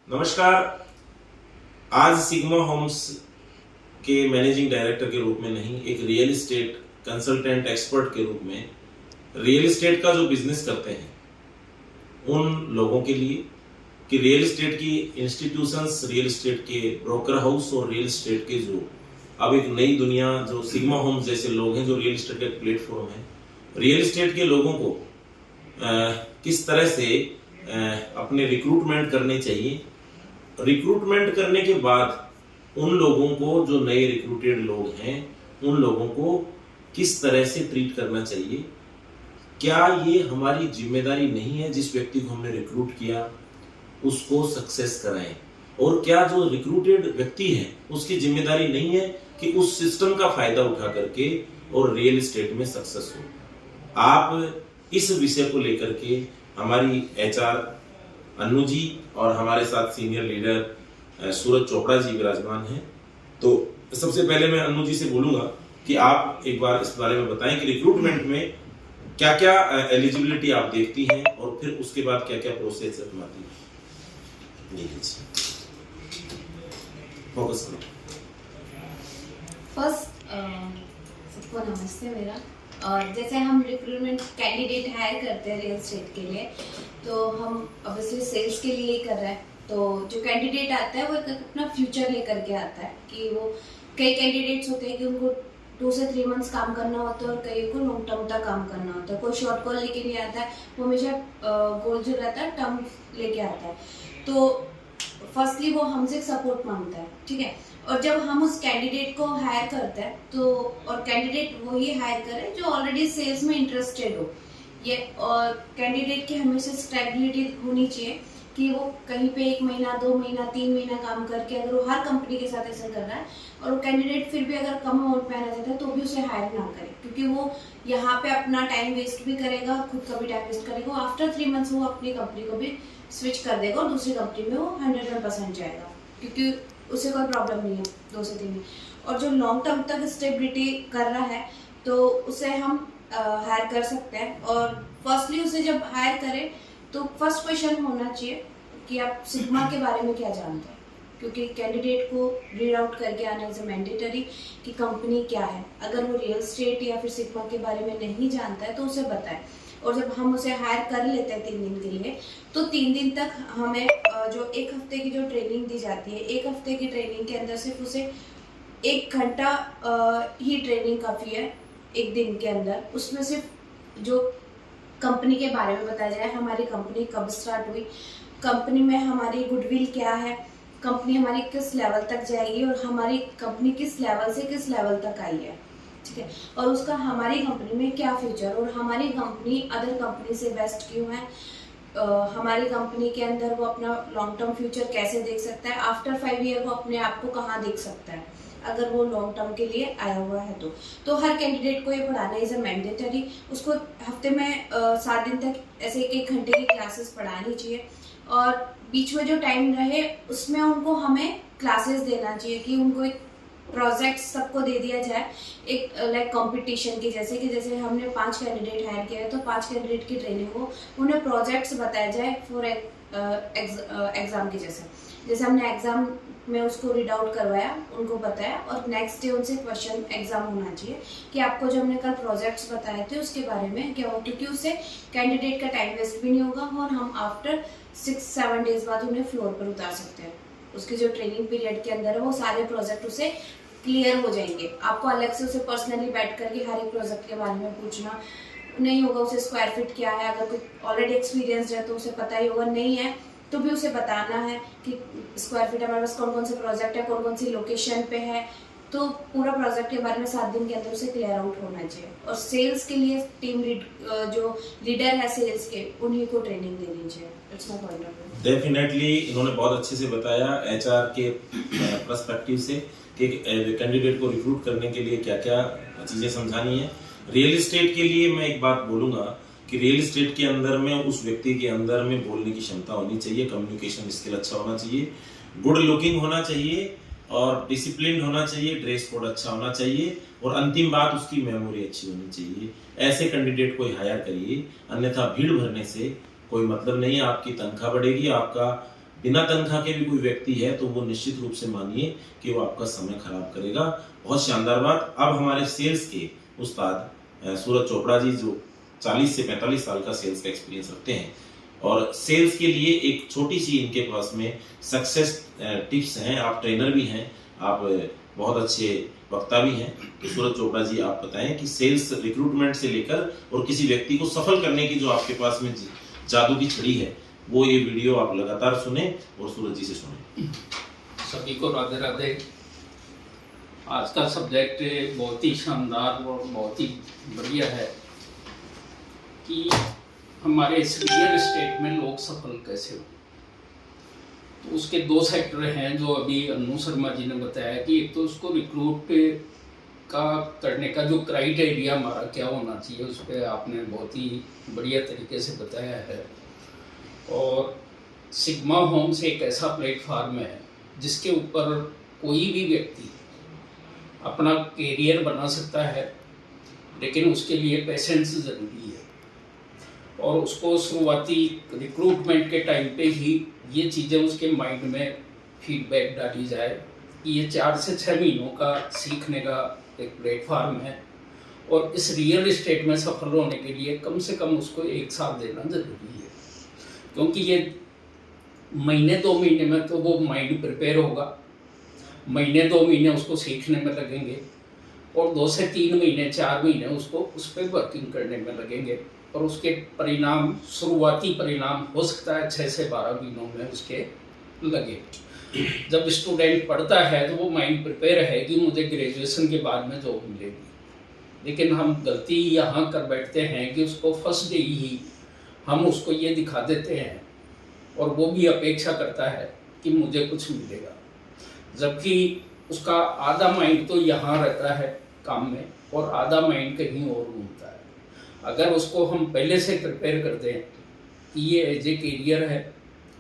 नमस्कार। आज sigma Holmes के मैनेजिंग डायरेक्टर के रूप में नहीं, एक रियल एस्टेट कंसल्टेंट एक्सपर्ट के रूप में रियल एस्टेट का जो बिजनेस करते हैं उन लोगों के लिए कि रियल एस्टेट की इंस्टीट्यूशंस, रियल एस्टेट के ब्रोकर हाउस और रियल एस्टेट के जो अब एक नई दुनिया जो सिग्मा होम्स जैसे लोग हैं जो रियल एस्टेट का एक प्लेटफॉर्म है, रियल एस्टेट के लोगों को किस तरह से अपने रिक्रूटमेंट करने चाहिए। रिक्रूटमेंट करने के बाद उन लोगों को जो नए रिक्रूटेड लोग हैं उन लोगों को किस तरह से ट्रीट करना चाहिए। क्या ये हमारी जिम्मेदारी नहीं है जिस व्यक्ति को हमने रिक्रूट किया उसको सक्सेस कराएं, और क्या जो रिक्रूटेड व्यक्ति है उसकी जिम्मेदारी नहीं है कि उस सिस्टम का फायदा उठा करके और रियल एस्टेट में सक्सेस हो। आप इस विषय को लेकर के हमारी एचआर अन्नू जी और हमारे साथ सीनियर लीडर सूरज चोपड़ा जी विराजमान हैं। तो सबसे पहले मैं अन्नू जी से बोलूंगा कि आप एक बार इस बारे में बताएं कि रिक्रूटमेंट में क्या क्या एलिजिबिलिटी आप देखती हैं और फिर उसके बाद क्या क्या प्रोसेस अपनाती हैं। फोकस करो। फर्स्ट सबको नमस्ते मेरा। और जैसे हम रिक्रूटमेंट कैंडिडेट हायर करते हैं रियल एस्टेट के लिए, तो हम ऑब्वियसली सेल्स के लिए ही कर रहे हैं। तो जो कैंडिडेट आता है वो एक अपना फ्यूचर लेकर के आता है कि वो कई कैंडिडेट्स होते हैं कि उनको 2 से 3 मंथ्स काम करना होता है और कई को लॉन्ग टर्म तक काम करना होता है। कोई शॉर्ट कॉल लेके नहीं आता है, वो हमेशा गोल जो रहता है टर्म लेके आता है। तो फर्स्टली वो हमसे सपोर्ट मांगता है, ठीक है। और जब हम उस कैंडिडेट को हायर करते हैं तो और कैंडिडेट वही हायर करे जो ऑलरेडी सेल्स में इंटरेस्टेड हो। ये और कैंडिडेट की हमेशा स्टेबिलिटी होनी चाहिए कि वो कहीं पे 1 महीना 2 महीना 3 महीना काम करके अगर वो हर कंपनी के साथ ऐसा कर रहा है और वो कैंडिडेट फिर भी अगर कम अमाउंट में आना चाहता है तो भी उसे हायर ना करे, क्योंकि वो यहाँ पे अपना टाइम वेस्ट भी करेगा और खुद का भी टाइम वेस्ट करेगा। आफ्टर 3 मंथ्स वो अपनी कंपनी को भी स्विच कर देगा और दूसरी कंपनी में वो 100% जाएगा, क्योंकि उसे कोई प्रॉब्लम नहीं है 2 से 3 महीने। और जो लॉन्ग टर्म तक स्टेबिलिटी कर रहा है तो उसे हम हायर कर सकते हैं। और फर्स्टली उसे जब हायर करें तो फर्स्ट क्वेश्चन होना चाहिए कि आप सिग्मा के बारे में क्या जानते हैं, क्योंकि कैंडिडेट को रीड आउट करके आना इज मैंडेटरी कि कंपनी क्या है। अगर वो रियल एस्टेट या फिर सिग्मा के बारे में नहीं जानता है तो उसे बताए। और जब हम उसे हायर कर लेते हैं 3 दिन के लिए, तो 3 दिन तक हमें जो 1 हफ्ते की जो ट्रेनिंग दी जाती है, 1 हफ्ते की ट्रेनिंग के अंदर सिर्फ उसे 1 घंटा ही ट्रेनिंग काफ़ी है 1 दिन के अंदर। उसमें सिर्फ जो कंपनी के बारे में बताया जाए, हमारी कंपनी कब स्टार्ट हुई, कंपनी में हमारी गुडविल क्या है, कंपनी हमारी किस लेवल तक जाएगी और हमारी कंपनी किस लेवल से किस लेवल तक आई है, ठीक है। और उसका हमारी कंपनी में क्या फ्यूचर और हमारी कंपनी अदर कंपनी से बेस्ट क्यों है, हमारी कंपनी के अंदर वो अपना लॉन्ग टर्म फ्यूचर कैसे देख सकता है, आफ्टर 5 ईयर वो अपने आप को कहाँ देख सकता है अगर वो लॉन्ग टर्म के लिए आया हुआ है। तो हर कैंडिडेट को ये पढ़ाना इज अ मैंडेटरी। उसको हफ्ते में 7 दिन तक ऐसे 1 घंटे की क्लासेस पढ़ानी चाहिए और बीच में जो टाइम रहे उसमें उनको हमें क्लासेस देना चाहिए कि उनको एक प्रोजेक्ट सबको दे दिया जाए, एक लाइक कंपटीशन की, जैसे हमने 5 कैंडिडेट हायर किया है तो 5 कैंडिडेट की ट्रेनिंग हो, उन्हें प्रोजेक्ट्स बताया जाए फॉर एग्जाम की। जैसे हमने एग्जाम में उसको रीड आउट करवाया, उनको बताया और नेक्स्ट डे उनसे क्वेश्चन एग्जाम होना चाहिए कि आपको जो हमने कल प्रोजेक्ट्स बताए थे उसके बारे में क्या हो, क्योंकि उससे कैंडिडेट का टाइम वेस्ट भी नहीं होगा और हम आफ्टर 6-7 डेज बाद उन्हें फ्लोर पर उतार सकते हैं। उसकी जो ट्रेनिंग पीरियड के अंदर है वो सारे प्रोजेक्ट उसे क्लियर हो जाएंगे। आपको अलग से उसे पर्सनली बैठ करके हर एक प्रोजेक्ट के बारे में पूछना नहीं होगा। उसे स्क्वायर फीट क्या है, अगर कोई ऑलरेडी एक्सपीरियंस है तो उसे पता ही होगा, नहीं है तो भी उसे बताना है कि स्क्वायर फीट हमारे पास कौन कौन से प्रोजेक्ट है, कौन कौन सी लोकेशन पे है। तो पूरा प्रोजेक्ट के बारे में 7 दिन के अंदर उसे क्लियर आउट होना चाहिए। और सेल्स के लिए टीम जो लीडर है सेल्स के, उन्हीं को ट्रेनिंग देनी चाहिए। It's my point of view. Definitely इन्होंने बहुत अच्छे से बताया एचआर के पर्सपेक्टिव से कि कैंडिडेट को रिक्रूट करने के लिए क्या क्या चीज़ें समझानी है। रियल एस्टेट के लिए मैं एक बात बोलूँगा कि रियल एस्टेट के अंदर में उस व्यक्ति के अंदर में बोलने की क्षमता होनी चाहिए, कम्युनिकेशन स्किल अच्छा होना चाहिए, गुड लुकिंग होना चाहिए और डिसिप्लिन होना चाहिए, ड्रेस कोड अच्छा होना चाहिए और अंतिम बात उसकी मेमोरी अच्छी होनी चाहिए। ऐसे कैंडिडेट को हायर करिए, अन्यथा भीड़ भरने से कोई मतलब नहीं है। आपकी तनख्वाह बढ़ेगी, आपका बिना तनख्वाह के भी कोई व्यक्ति है तो वो निश्चित रूप से मानिए कि वो आपका समय खराब करेगा। बहुत शानदार बात। अब हमारे सेल्स के उस्ताद सूरज चोपड़ा जी, जो 40 से 45 साल का सेल्स का एक्सपीरियंस रखते हैं और सेल्स के लिए एक छोटी सी इनके पास में सक्सेस टिप्स हैं। आप ट्रेनर भी हैं, आप बहुत अच्छे वक्ता भी हैं। तो सूरज चोपड़ा जी, आप बताएं कि सेल्स रिक्रूटमेंट से लेकर और किसी व्यक्ति को सफल करने की जो आपके पास में जादू की छड़ी है, वो ये वीडियो आप लगातार सुने और सूरज जी से सुने। सभी को राधे राधे। आज का सब्जेक्ट बहुत ही शानदार और बहुत ही बढ़िया है कि हमारे इस रियल एस्टेट में लोग सफल कैसे हो। तो उसके दो सेक्टर हैं जो अभी अनु शर्मा जी ने बताया कि एक तो उसको रिक्रूट का करने का जो क्राइटेरिया हमारा क्या होना चाहिए, उस पर आपने बहुत ही बढ़िया तरीके से बताया है। और सिग्मा होम्स एक ऐसा प्लेटफार्म है जिसके ऊपर कोई भी व्यक्ति अपना कैरियर बना सकता है, लेकिन उसके लिए पेशेंस ज़रूरी है। और उसको शुरुआती रिक्रूटमेंट के टाइम पे ही ये चीज़ें उसके माइंड में फीडबैक डाली जाए कि ये 4 से 6 महीनों का सीखने का एक प्लेटफार्म है और इस रियल एस्टेट में सफल होने के लिए कम से कम उसको 1 साल देना ज़रूरी है। क्योंकि ये महीने 2 महीने में तो वो माइंड प्रिपेयर होगा, महीने 2 महीने उसको सीखने में लगेंगे और 2 से 3 महीने 4 महीने उसको उस पर वर्किंग करने में लगेंगे और उसके परिणाम, शुरुआती परिणाम हो सकता है 6 से 12 महीनों में उसके लगे। जब स्टूडेंट पढ़ता है तो वो माइंड प्रिपेयर है कि मुझे ग्रेजुएशन के बाद में जॉब मिलेगी, लेकिन हम गलती यहाँ कर बैठते हैं कि उसको फर्स्ट डे ही हम उसको ये दिखा देते हैं और वो भी अपेक्षा करता है कि मुझे कुछ मिलेगा, जबकि उसका आधा माइंड तो यहाँ रहता है काम में और आधा माइंड कहीं और घूमता है। अगर उसको हम पहले से प्रिपेयर कर दें कि ये एज ए कैरियर है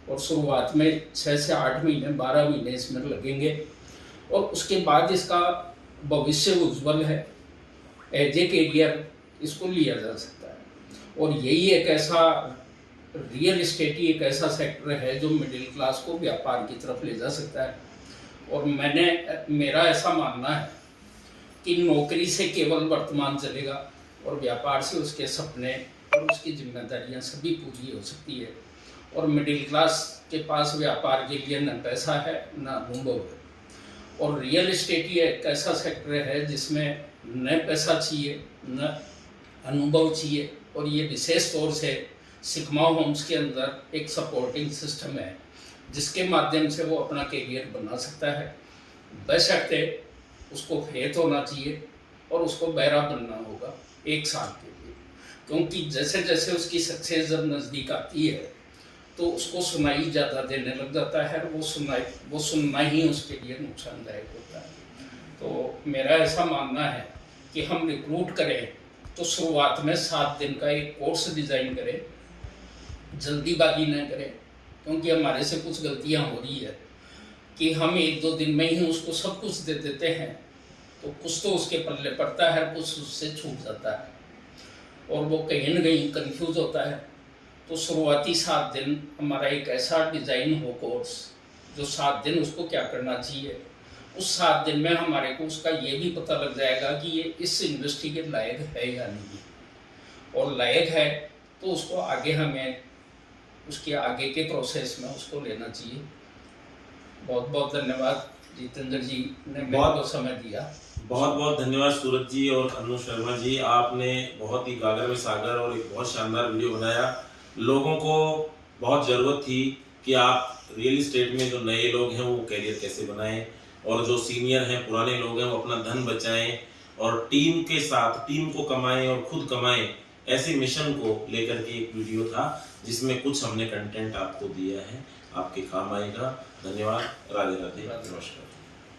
और शुरुआत में 6 से 8 महीने 12 महीने इसमें लगेंगे और उसके बाद इसका भविष्य उज्जवल है, एज ए कैरियर इसको लिया जा सकता है। और यही एक ऐसा रियल एस्टेट ही एक ऐसा सेक्टर है जो मिडिल क्लास को व्यापार की तरफ ले जा सकता है। और मेरा ऐसा मानना है कि नौकरी से केवल वर्तमान चलेगा और व्यापार से उसके सपने और उसकी जिम्मेदारियां सभी पूरी हो सकती है। और मिडिल क्लास के पास व्यापार के लिए न पैसा है न अनुभव है। और रियल एस्टेट ही एक ऐसा सेक्टर है जिसमें न पैसा चाहिए न अनुभव चाहिए और ये विशेष तौर से सिग्मा होम्स के अंदर एक सपोर्टिंग सिस्टम है जिसके माध्यम से वो अपना कैरियर बना सकता है। बशर्ते उसको फेथ होना चाहिए और उसको बहरा बनना होगा 1 साल के लिए, क्योंकि जैसे जैसे उसकी सक्सेस जब नज़दीक आती है तो उसको सुनाई ज़्यादा देने लग जाता है और वो सुनना ही उसके लिए नुकसानदायक होता है। तो मेरा ऐसा मानना है कि हम रिक्रूट करें तो शुरुआत में 7 दिन का एक कोर्स डिज़ाइन करें, जल्दीबाजी न करें, क्योंकि हमारे से कुछ गलतियां हो रही है कि हम 1-2 दिन में ही उसको सब कुछ दे देते हैं, तो कुछ तो उसके पल्ले पड़ता है, कुछ उससे छूट जाता है और वो कहीं न कहीं कंफ्यूज होता है। तो शुरुआती 7 दिन हमारा एक ऐसा डिज़ाइन हो कोर्स जो 7 दिन उसको क्या करना चाहिए, उस 7 दिन में हमारे को उसका ये भी पता लग जाएगा कि ये इस इंडस्ट्री के लायक है या नहीं, और लायक है तो उसको आगे हमें उसके आगे के प्रोसेस में उसको लेना चाहिए। बहुत बहुत धन्यवाद जितेंद्र जी ने मेरे को समय दिया। बहुत बहुत धन्यवाद सूरज जी और अनु शर्मा जी, आपने बहुत ही गागर में सागर और एक बहुत शानदार वीडियो बनाया। लोगों को बहुत ज़रूरत थी कि आप रियल एस्टेट में जो नए लोग हैं वो कैरियर कैसे बनाएं और जो सीनियर हैं, पुराने लोग हैं, वो अपना धन बचाएं और टीम के साथ टीम को कमाएं और खुद कमाएं। ऐसे मिशन को लेकर के एक वीडियो था जिसमें कुछ हमने कंटेंट आपको दिया है, आपके काम आएगा। धन्यवाद। राधे राधे, नमस्कार।